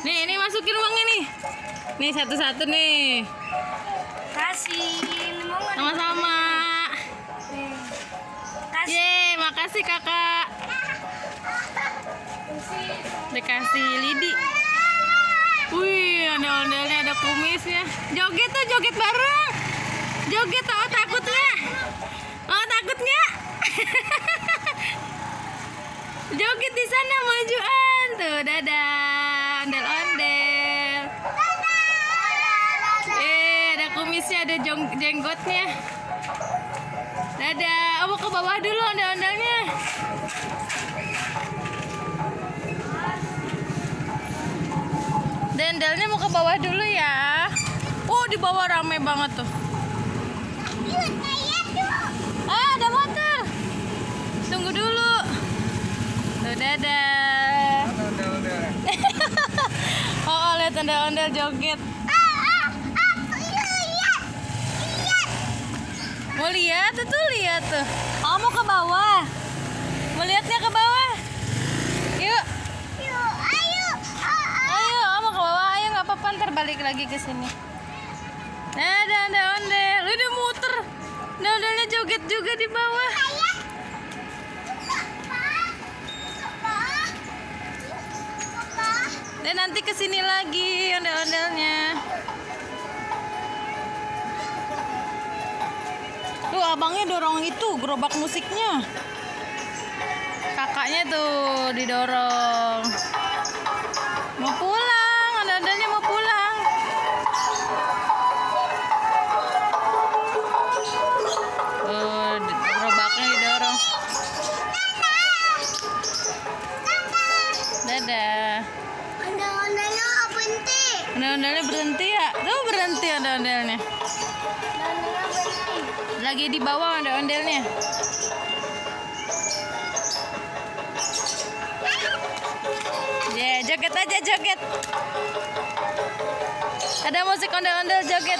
Nih masukin uangnya nih. Nih satu-satu nih. Kasih limau. Sama-sama. Kasih. Yeay, makasih kakak. Dikasih lidi. Wih, ada ondel-ondelnya, ada kumisnya. Joget tuh, joget bareng. Joget, oh takut nggak? Oh takut nggak? Joget di sana majuan tuh, dadah, ondel-ondel. Ada kumisnya, ada jenggotnya. Dadah, oh, mau ke bawah dulu ondel-ondelnya. Dendelnya mau ke bawah dulu ya. Oh, di bawah rame banget tuh. Ada motor. Tunggu dulu. Tuh, dadah. Oh, lihat ondel-ondel joget. Mau lihat tuh, lihat tuh. Oh, mau ke bawah. Mau lihatnya ke bawah. Yuk. Ayo, mau ke bawah. Ayo, nggak apa-apa, ntar balik lagi ke sini. Nah, ada ondel. Udah muter. Ondelnya joget juga di bawah. Dan nanti ke sini lagi ondel-ondelnya. Tuh abangnya dorong itu gerobak musiknya. Kakaknya tuh didorong. Mau pulang, ondel-ondelnya mau pulang. Tuh gerobaknya didorong. Dadah. Ondel-ondelnya berhenti. Ondel-ondelnya berhenti ya? Tuh berhenti ondel-ondelnya. Ondel-ondelnya berhenti. Lagi di bawah ondel-ondelnya. Ya, joget aja joget. Ada musik ondel-ondel joget.